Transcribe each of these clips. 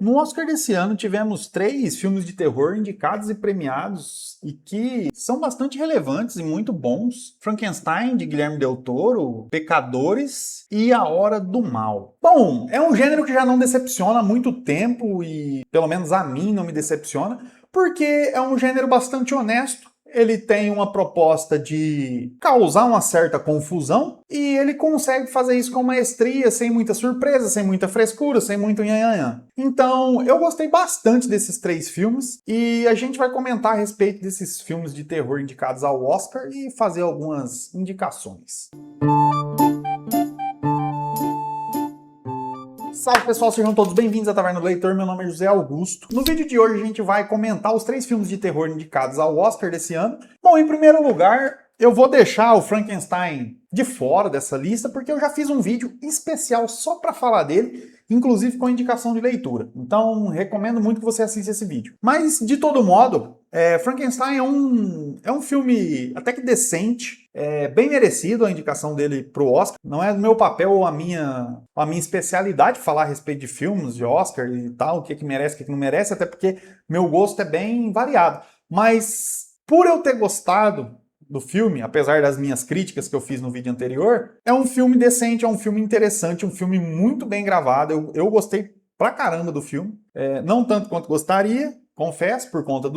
No Oscar desse ano tivemos 3 filmes de terror indicados e premiados e que são bastante relevantes e muito bons. Frankenstein, de Guilherme Del Toro, Pecadores e A Hora do Mal. Bom, é um gênero que já não decepciona há muito tempo e, pelo menos a mim, não me decepciona, porque é um gênero bastante honesto. Ele tem uma proposta de causar uma certa confusão e ele consegue fazer isso com maestria, sem muita surpresa, sem muita frescura, sem muito nhanhanhã. Então, eu gostei bastante desses 3 filmes e a gente vai comentar a respeito desses filmes de terror indicados ao Oscar e fazer algumas indicações. Salve pessoal, sejam todos bem-vindos à Taverna do Leitor, meu nome é José Augusto. No vídeo de hoje a gente vai comentar os 3 filmes de terror indicados ao Oscar desse ano. Bom, em primeiro lugar, eu vou deixar o Frankenstein de fora dessa lista, porque eu já fiz um vídeo especial só para falar dele, inclusive com indicação de leitura. Então, recomendo muito que você assista esse vídeo. Mas, de todo modo, Frankenstein é um filme até que decente, bem merecido a indicação dele pro Oscar. Não é do meu papel ou a minha especialidade falar a respeito de filmes, de Oscar e tal, o que merece, o que não merece, até porque meu gosto é bem variado. Mas, por eu ter gostado do filme, apesar das minhas críticas que eu fiz no vídeo anterior, é um filme decente, é um filme interessante, um filme muito bem gravado. Eu gostei pra caramba do filme. Não tanto quanto gostaria, confesso, por conta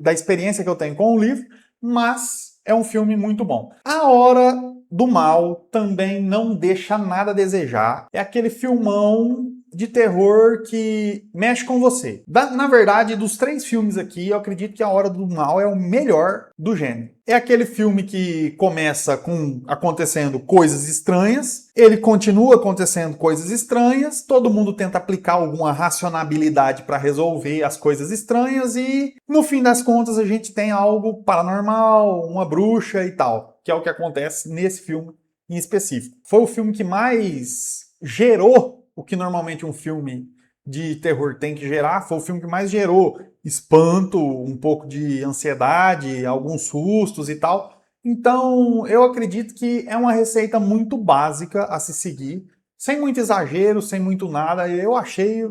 da experiência que eu tenho com o livro, mas é um filme muito bom. A Hora do Mal também não deixa nada a desejar. É aquele filmão de terror que mexe com você. Na verdade, dos 3 filmes aqui, eu acredito que A Hora do Mal é o melhor do gênero. É aquele filme que começa acontecendo coisas estranhas, ele continua acontecendo coisas estranhas, todo mundo tenta aplicar alguma racionalidade para resolver as coisas estranhas e, no fim das contas, a gente tem algo paranormal, uma bruxa e tal, que é o que acontece nesse filme em específico. Foi o filme que mais gerou o que normalmente um filme de terror tem que gerar, foi o filme que mais gerou espanto, um pouco de ansiedade, alguns sustos e tal. Então, eu acredito que é uma receita muito básica a se seguir, sem muito exagero, sem muito nada. Eu achei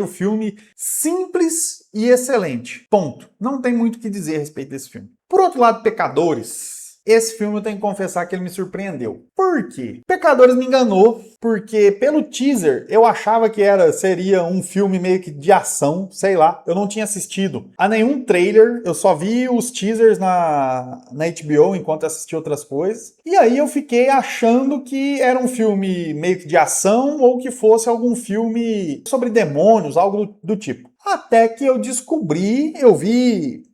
o filme simples e excelente. Ponto. Não tem muito o que dizer a respeito desse filme. Por outro lado, Pecadores. Esse filme eu tenho que confessar que ele me surpreendeu. Por quê? Pecadores me enganou, porque pelo teaser eu achava que seria um filme meio que de ação, sei lá. Eu não tinha assistido a nenhum trailer, eu só vi os teasers na HBO enquanto assistia outras coisas. E aí eu fiquei achando que era um filme meio que de ação ou que fosse algum filme sobre demônios, algo do tipo. Até que eu descobri,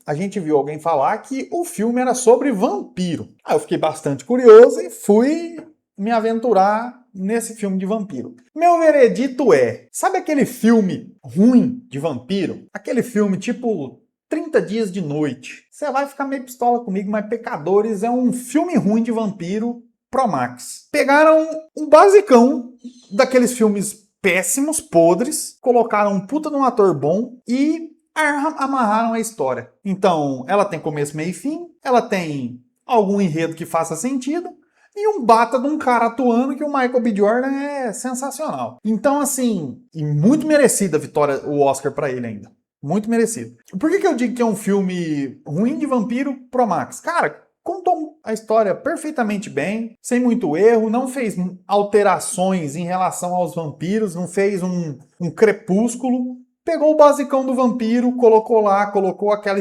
a gente viu alguém falar que o filme era sobre vampiro. Aí eu fiquei bastante curioso e fui me aventurar nesse filme de vampiro. Meu veredito sabe aquele filme ruim de vampiro? Aquele filme tipo 30 Dias de Noite. Você vai ficar meio pistola comigo, mas Pecadores é um filme ruim de vampiro Pro Max. Pegaram um basicão daqueles filmes péssimos, podres, colocaram um puta de um ator bom e amarraram a história. Então, ela tem começo, meio e fim, ela tem algum enredo que faça sentido e um bata de um cara atuando que o Michael B. Jordan é sensacional. Então, assim, e muito merecida a vitória, o Oscar pra ele ainda. Muito merecido. Por que eu digo que é um filme ruim de vampiro Pro Max? Cara, contou a história perfeitamente bem, sem muito erro, não fez alterações em relação aos vampiros, não fez um crepúsculo. Pegou o basicão do vampiro, colocou aquela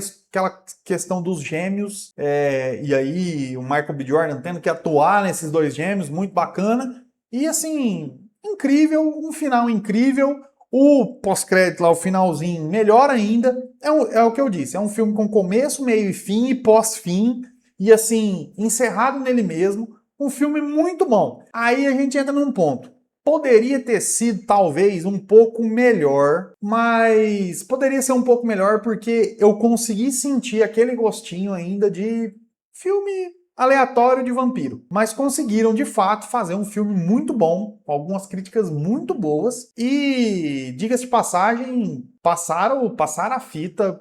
questão dos gêmeos, e aí o Michael B. Jordan tendo que atuar nesses 2 gêmeos, muito bacana. E assim, incrível, um final incrível. O pós-crédito lá, o finalzinho, melhor ainda. É o que eu disse, é um filme com começo, meio e fim e pós-fim. E assim, encerrado nele mesmo, um filme muito bom. Aí a gente entra num ponto. Poderia ter sido, talvez, um pouco melhor, mas poderia ser um pouco melhor porque eu consegui sentir aquele gostinho ainda de filme aleatório de vampiro. Mas conseguiram, de fato, fazer um filme muito bom, com algumas críticas muito boas. E, diga-se de passagem, passaram a fita,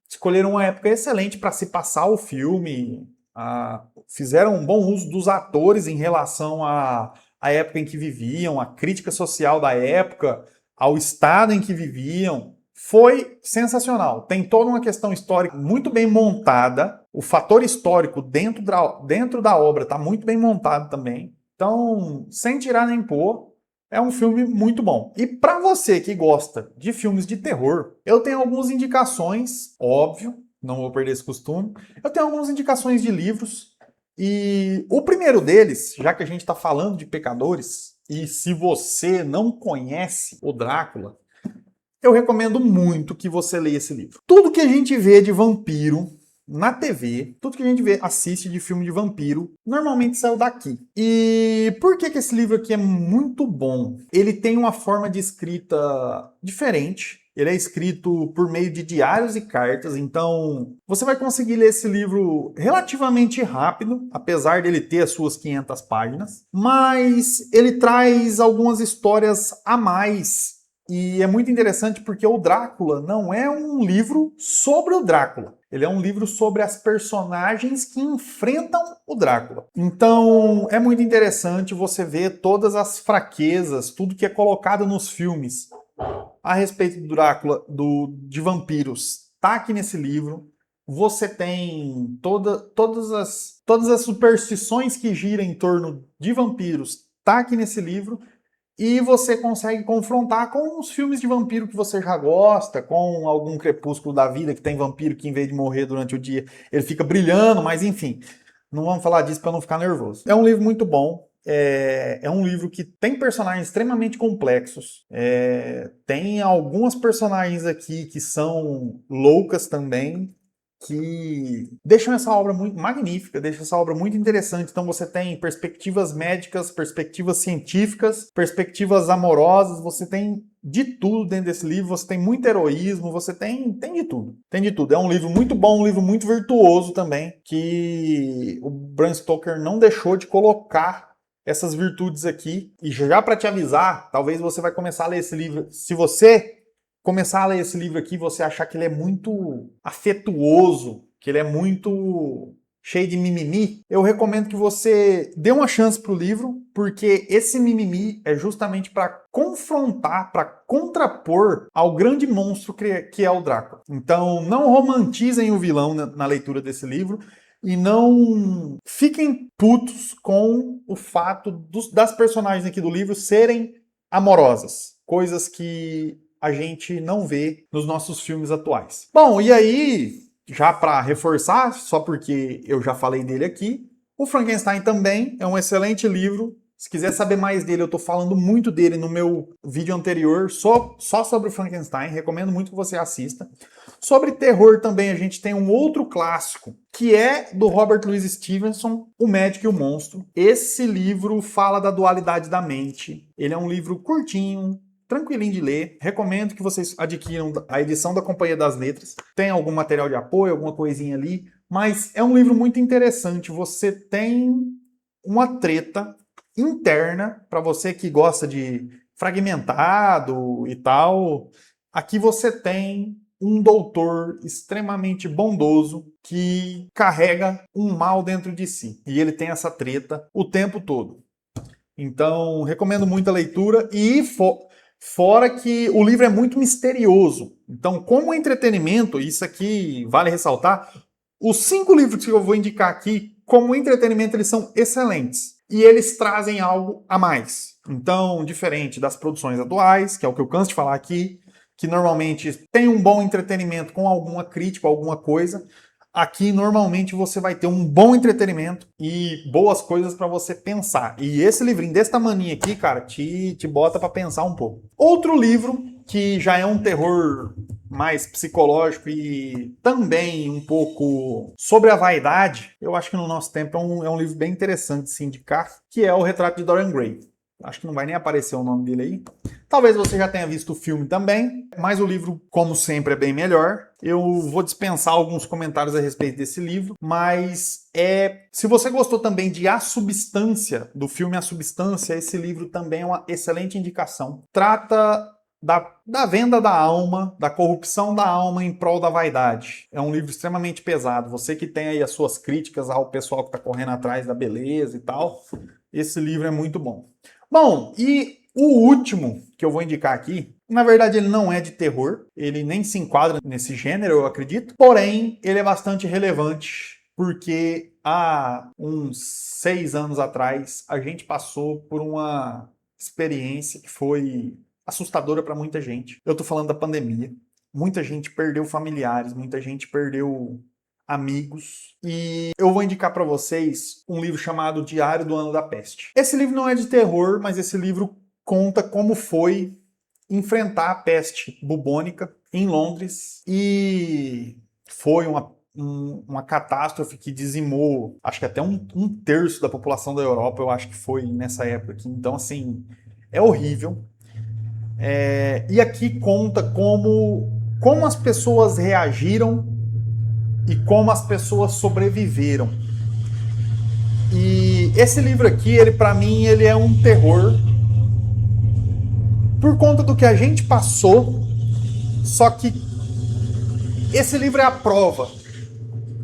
escolheram uma época excelente para se passar o filme. Fizeram um bom uso dos atores em relação à época em que viviam, a crítica social da época, ao estado em que viviam. foi sensacional. Tem toda uma questão histórica muito bem montada. O fator histórico dentro da obra está muito bem montado também. Então, sem tirar nem pôr, é um filme muito bom. E para você que gosta de filmes de terror, eu tenho algumas indicações, óbvio, não vou perder esse costume. Eu tenho algumas indicações de livros. E o primeiro deles, já que a gente está falando de pecadores, e se você não conhece o Drácula, eu recomendo muito que você leia esse livro. Tudo que a gente vê de vampiro na TV, tudo que a gente assiste de filme de vampiro, normalmente saiu daqui. E por que esse livro aqui é muito bom? Ele tem uma forma de escrita diferente. Ele é escrito por meio de diários e cartas, então você vai conseguir ler esse livro relativamente rápido, apesar dele ter as suas 500 páginas, mas ele traz algumas histórias a mais. E é muito interessante porque o Drácula não é um livro sobre o Drácula. Ele é um livro sobre as personagens que enfrentam o Drácula. Então é muito interessante você ver todas as fraquezas, tudo que é colocado nos filmes a respeito do Drácula, de vampiros, tá aqui nesse livro. Você tem todas as superstições que giram em torno de vampiros, tá aqui nesse livro. E você consegue confrontar com os filmes de vampiro que você já gosta, com algum Crepúsculo da vida, que tem vampiro que em vez de morrer durante o dia, ele fica brilhando, mas enfim, não vamos falar disso para não ficar nervoso. É um livro muito bom, é um livro que tem personagens extremamente complexos, tem algumas personagens aqui que são loucas também, que deixam essa obra muito magnífica, deixam essa obra muito interessante. Então você tem perspectivas médicas, perspectivas científicas, perspectivas amorosas, você tem de tudo dentro desse livro, você tem muito heroísmo, você tem de tudo. Tem de tudo. É um livro muito bom, um livro muito virtuoso também, que o Bram Stoker não deixou de colocar essas virtudes aqui. E já para te avisar, talvez você vai começar a ler esse livro, se você começar a ler esse livro aqui, você achar que ele é muito afetuoso, que ele é muito cheio de mimimi, eu recomendo que você dê uma chance para o livro, porque esse mimimi é justamente para confrontar, para contrapor ao grande monstro que é o Drácula. Então, não romantizem o vilão na leitura desse livro e não fiquem putos com o fato das personagens aqui do livro serem amorosas, coisas que a gente não vê nos nossos filmes atuais. Bom, e aí, já para reforçar, só porque eu já falei dele aqui, o Frankenstein também é um excelente livro. Se quiser saber mais dele, eu estou falando muito dele no meu vídeo anterior, só sobre o Frankenstein, recomendo muito que você assista. Sobre terror também a gente tem um outro clássico, que é do Robert Louis Stevenson, O Médico e o Monstro. Esse livro fala da dualidade da mente. Ele é um livro curtinho, tranquilinho de ler, recomendo que vocês adquiram a edição da Companhia das Letras, tem algum material de apoio, alguma coisinha ali, mas é um livro muito interessante, você tem uma treta interna, para você que gosta de fragmentado e tal, aqui você tem um doutor extremamente bondoso que carrega um mal dentro de si, e ele tem essa treta o tempo todo. Então, recomendo muito a leitura e fora que o livro é muito misterioso. Então, como entretenimento, isso aqui vale ressaltar, os 5 livros que eu vou indicar aqui, como entretenimento, eles são excelentes. E eles trazem algo a mais. Então, diferente das produções atuais, que é o que eu canso de falar aqui, que normalmente tem um bom entretenimento com alguma crítica, alguma coisa. Aqui, normalmente, você vai ter um bom entretenimento e boas coisas para você pensar. E esse livrinho desse tamaninho aqui, cara, te bota para pensar um pouco. Outro livro, que já é um terror mais psicológico e também um pouco sobre a vaidade, eu acho que no nosso tempo é um livro bem interessante de se indicar, que é O Retrato de Dorian Gray. Acho que não vai nem aparecer o nome dele aí. Talvez você já tenha visto o filme também, mas o livro, como sempre, é bem melhor. Eu vou dispensar alguns comentários a respeito desse livro, mas se você gostou também de A Substância, do filme A Substância, esse livro também é uma excelente indicação. Trata da venda da alma, da corrupção da alma em prol da vaidade. É um livro extremamente pesado. Você que tem aí as suas críticas ao pessoal que está correndo atrás da beleza e tal, esse livro é muito bom. Bom, e O último que eu vou indicar aqui, na verdade ele não é de terror, ele nem se enquadra nesse gênero, eu acredito, porém ele é bastante relevante, porque há uns 6 anos atrás a gente passou por uma experiência que foi assustadora para muita gente. Eu tô falando da pandemia. Muita gente perdeu familiares, muita gente perdeu amigos. E eu vou indicar para vocês um livro chamado Diário do Ano da Peste. Esse livro não é de terror, mas esse livro conta como foi enfrentar a peste bubônica em Londres. E foi uma catástrofe que dizimou, acho que até um terço da população da Europa, eu acho que foi nessa época aqui. Então, assim, é horrível. E aqui conta como as pessoas reagiram e como as pessoas sobreviveram. E esse livro aqui, ele para mim, ele é um terror por conta do que a gente passou, só que esse livro é a prova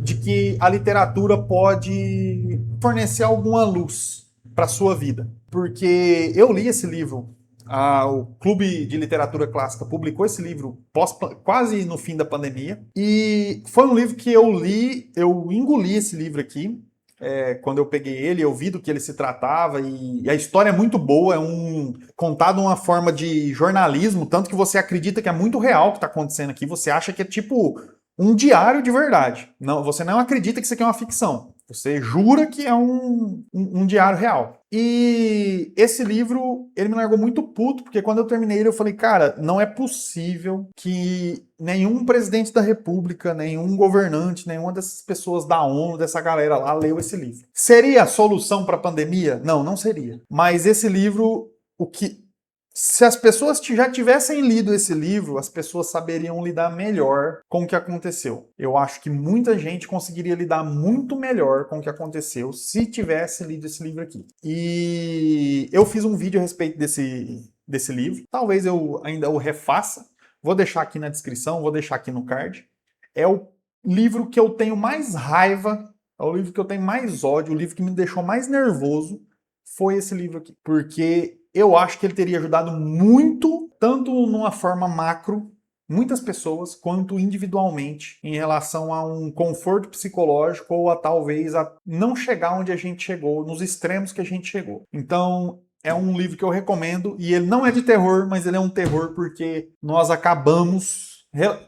de que a literatura pode fornecer alguma luz para sua vida. Porque eu li esse livro, o Clube de Literatura Clássica publicou esse livro quase no fim da pandemia, e foi um livro que eu li, eu engoli esse livro aqui. Quando eu peguei ele, eu vi do que ele se tratava, e a história é muito boa, contado de uma forma de jornalismo, tanto que você acredita que é muito real o que está acontecendo aqui, você acha que é tipo um diário de verdade. Não, você não acredita que isso aqui é uma ficção. Você jura que é um diário real. E esse livro, ele me largou muito puto, porque quando eu terminei ele, eu falei, cara, não é possível que nenhum presidente da república, nenhum governante, nenhuma dessas pessoas da ONU, dessa galera lá, leu esse livro. Seria a solução para a pandemia? Não, não seria. Mas esse livro, se as pessoas já tivessem lido esse livro, as pessoas saberiam lidar melhor com o que aconteceu. Eu acho que muita gente conseguiria lidar muito melhor com o que aconteceu se tivesse lido esse livro aqui. E eu fiz um vídeo a respeito desse livro. Talvez eu ainda o refaça. Vou deixar aqui na descrição, vou deixar aqui no card. É o livro que eu tenho mais raiva, é o livro que eu tenho mais ódio, o livro que me deixou mais nervoso foi esse livro aqui. Porque eu acho que ele teria ajudado muito, tanto numa forma macro, muitas pessoas, quanto individualmente, em relação a um conforto psicológico ou a talvez a não chegar onde a gente chegou, nos extremos que a gente chegou. Então, é um livro que eu recomendo, e ele não é de terror, mas ele é um terror porque nós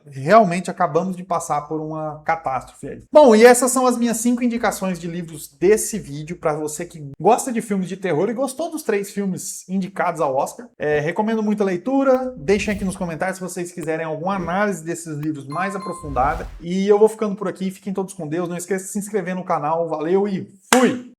realmente acabamos de passar por uma catástrofe aí. Bom, e essas são as minhas 5 indicações de livros desse vídeo para você que gosta de filmes de terror e gostou dos 3 filmes indicados ao Oscar. Recomendo muito a leitura, deixem aqui nos comentários se vocês quiserem alguma análise desses livros mais aprofundada. E eu vou ficando por aqui, fiquem todos com Deus, não esqueça de se inscrever no canal, valeu e fui!